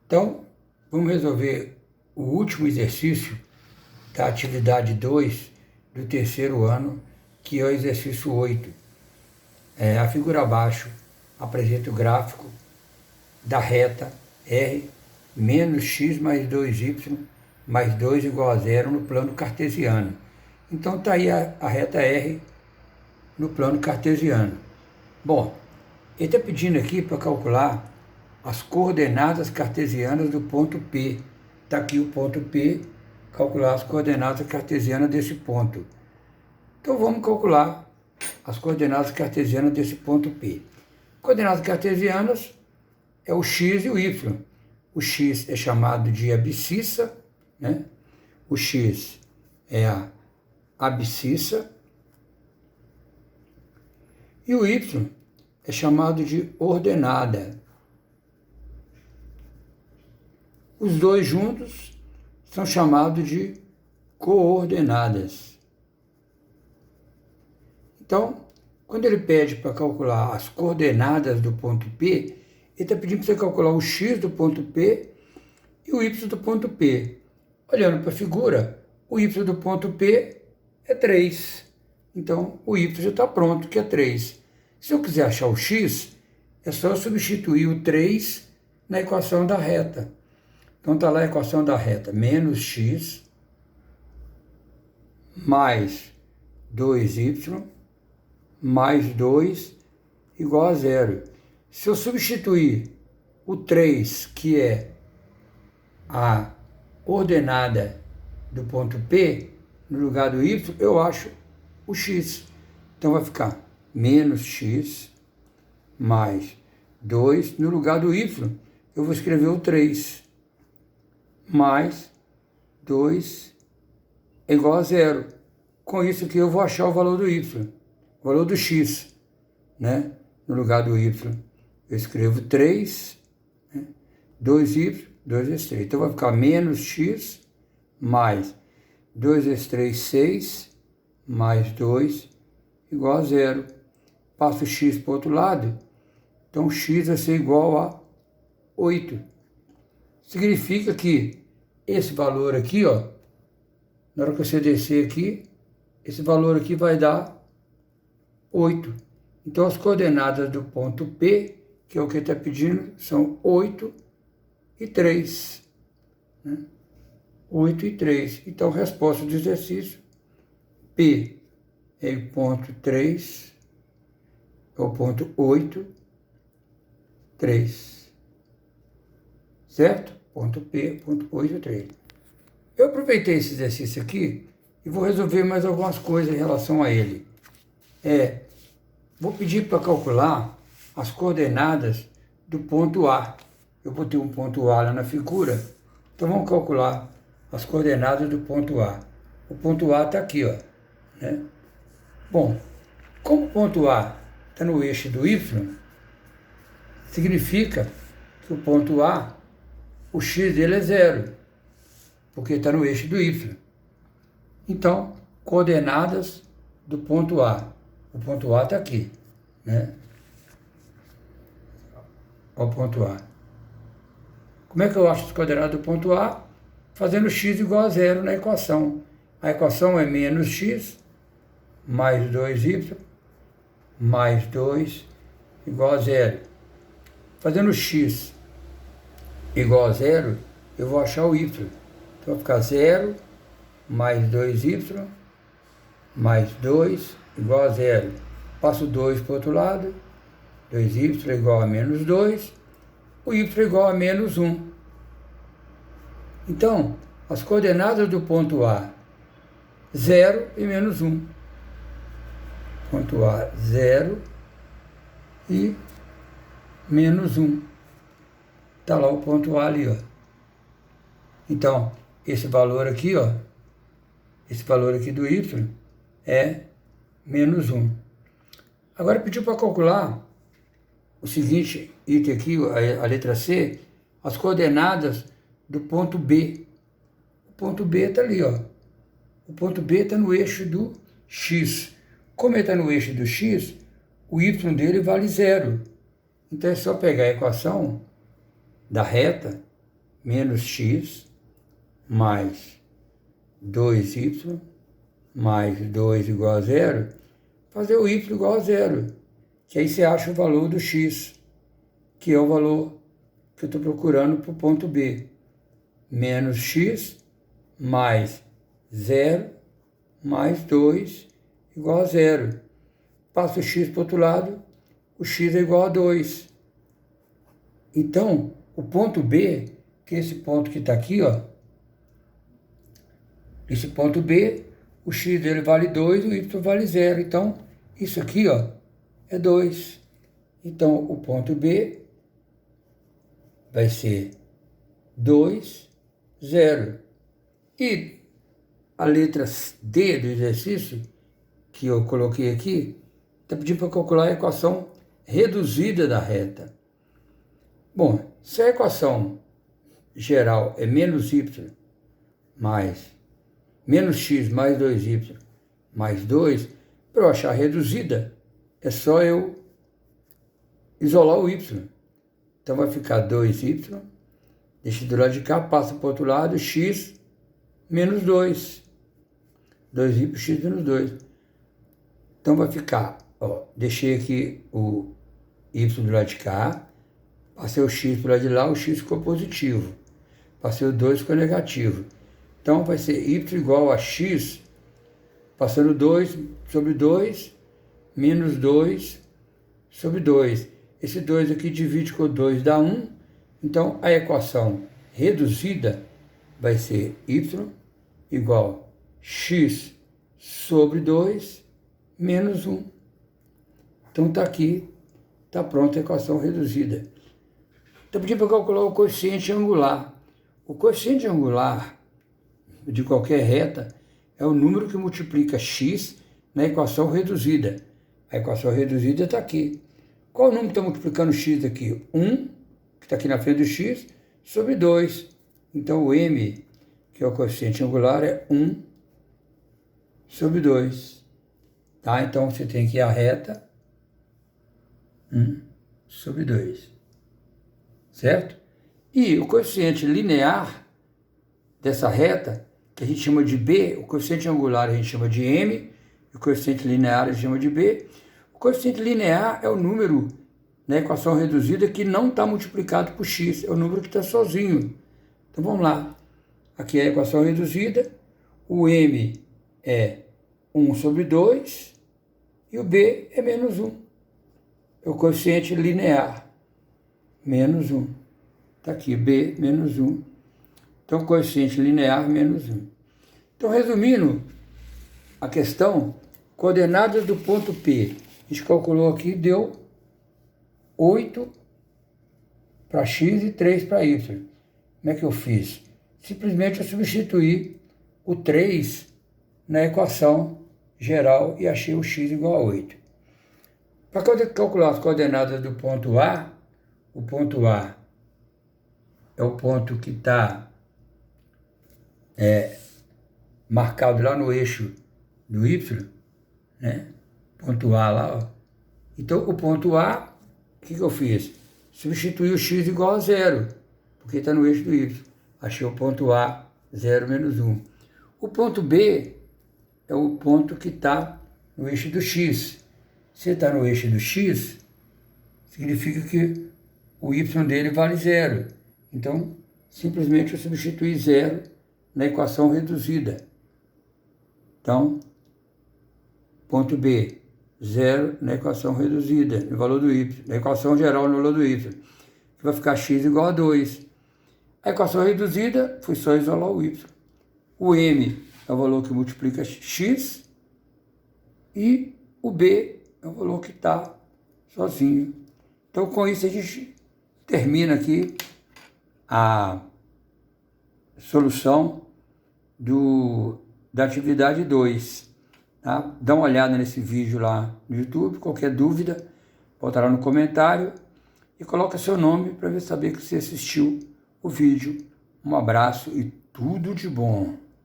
Então, vamos resolver o último exercício da atividade 2 do terceiro ano, que é o exercício 8. A figura abaixo apresenta o gráfico da reta R menos x mais 2y mais 2 igual a zero no plano cartesiano. Então está aí a reta R no plano cartesiano. Bom, ele está pedindo aqui para calcular as coordenadas cartesianas do ponto P. Está aqui o ponto P, calcular as coordenadas cartesianas desse ponto. Então vamos calcular as coordenadas cartesianas desse ponto P. Coordenadas cartesianas é o x e o y. O x é chamado de abscissa, né? O x é a abscissa e o y é chamado de ordenada. Os dois juntos são chamados de coordenadas. Então, quando ele pede para calcular as coordenadas do ponto P, ele está pedindo para você calcular o x do ponto P e o y do ponto P. Olhando para a figura, o y do ponto P é 3. Então, o y já está pronto, que é 3. Se eu quiser achar o x, é só substituir o 3 na equação da reta. Então está lá a equação da reta, menos x mais 2y mais 2 igual a zero. Se eu substituir o 3, que é a ordenada do ponto P, no lugar do y, eu acho o x. Então vai ficar menos x mais 2, no lugar do y, eu vou escrever o 3. Mais 2 é igual a zero. Com isso aqui eu vou achar o valor do y, o valor do x, né? No lugar do y, eu escrevo 3, né? 2y, 2 vezes 3. Então vai ficar menos x mais 2 vezes 3, 6, mais 2 igual a zero. Passo o x para o outro lado, então x vai ser igual a 8. Significa que esse valor aqui, ó, na hora que você descer aqui, esse valor aqui vai dar 8. Então, as coordenadas do ponto P, que é o que ele está pedindo, são 8 e 3. Né? 8 e 3. Então, a resposta do exercício, P é o ponto 3, é o ponto 8, 3. Certo? Ponto P, ponto 8, 3. Eu aproveitei esse exercício aqui e vou resolver mais algumas coisas em relação a ele. Vou pedir para calcular as coordenadas do ponto A. Eu botei um ponto A lá na figura, então vamos calcular as coordenadas do ponto A. O ponto A está aqui, ó, né? Bom, como o ponto A está no eixo do Y, significa que o ponto A, o x dele é zero, porque está no eixo do y. Então, coordenadas do ponto A. O ponto A está aqui, né? Olha o ponto A. Como é que eu acho as coordenadas do ponto A? Fazendo x igual a zero na equação. A equação é menos x mais 2y mais 2 igual a zero. Fazendo x igual a zero, eu vou achar o y. Então vai ficar 0 mais 2y mais 2 igual a zero. Passo 2 para o outro lado, 2y é igual a menos 2, o y é igual a menos 1. Então, as coordenadas do ponto A, 0 e menos 1. Ponto A, 0 e menos 1. Está lá o ponto A ali, ó. Então, esse valor aqui, ó, esse valor aqui do y é menos 1. Agora pediu para calcular o seguinte item aqui, a letra C, as coordenadas do ponto B. O ponto B está ali, ó. O ponto B está no eixo do x. Como ele está no eixo do x, o y dele vale zero. Então é só pegar a equação da reta menos x mais 2y mais 2 igual a zero, fazer o y igual a zero, que aí você acha o valor do x, que é o valor que eu estou procurando para o ponto B. Menos x mais 0 mais 2 igual a zero. Passa o x para o outro lado, o x é igual a 2. Então, o ponto B, que é esse ponto que está aqui, ó, esse ponto B, o x dele vale 2 e o y vale 0. Então, isso aqui, ó, é 2. Então, o ponto B vai ser 2, 0. E a letra D do exercício, que eu coloquei aqui, está pedindo para calcular a equação reduzida da reta. Bom, se a equação geral é menos y mais menos x mais 2y mais 2, para eu achar reduzida, é só eu isolar o y. Então vai ficar 2y, deixa do lado de cá, passa para o outro lado, x menos 2. 2y, x menos 2. Então vai ficar, ó, deixei aqui o y do lado de cá, passei o x para o lado de lá, o x ficou positivo. Passei o 2, ficou negativo. Então vai ser y igual a x, passando 2 sobre 2, menos 2 sobre 2. Esse 2 aqui divide com 2, dá 1. Então a equação reduzida vai ser y igual a x sobre 2 menos 1. Então está aqui, está pronta a equação reduzida. Está pedindo para calcular o coeficiente angular. O coeficiente angular de qualquer reta é o número que multiplica x na equação reduzida. A equação reduzida está aqui. Qual número está multiplicando x aqui? 1, que está aqui na frente do x, sobre 2. Então o m, que é o coeficiente angular, é 1 sobre 2. Tá? Então você tem aqui a reta 1 sobre 2. Certo? E o coeficiente linear dessa reta, que a gente chama de B, o coeficiente angular a gente chama de M, e o coeficiente linear a gente chama de B. O coeficiente linear é o número na equação reduzida que não está multiplicado por x, é o número que está sozinho. Então vamos lá. Aqui é a equação reduzida, o M é 1 sobre 2 e o B é menos 1. É o coeficiente linear, menos 1. Está aqui, B menos 1. Então, coeficiente linear menos 1. Então, resumindo a questão, coordenadas do ponto P, a gente calculou aqui, deu 8 para x e 3 para y. Como é que eu fiz? Simplesmente eu substituí o 3 na equação geral e achei o x igual a 8. Para calcular as coordenadas do ponto A, o ponto A é o ponto que está marcado lá no eixo do y, né? Ponto A lá, ó. Então, o ponto A, o que eu fiz? Substituí o x igual a 0, porque está no eixo do y. Achei o ponto A, 0 menos 1. O ponto B é o ponto que está no eixo do x. Se está no eixo do x, significa que o y dele vale 0. Então, simplesmente eu substituí 0 na equação reduzida. Então, ponto B, 0 na equação reduzida, no valor do y, na equação geral no valor do y, que vai ficar x igual a 2. A equação reduzida foi só isolar o y. O m é o valor que multiplica x e o b é o valor que está sozinho. Então, com isso, a gente termina aqui a solução da atividade 2. Tá? Dá uma olhada nesse vídeo lá no YouTube. Qualquer dúvida, bota lá no comentário e coloca seu nome para saber que você assistiu o vídeo. Um abraço e tudo de bom!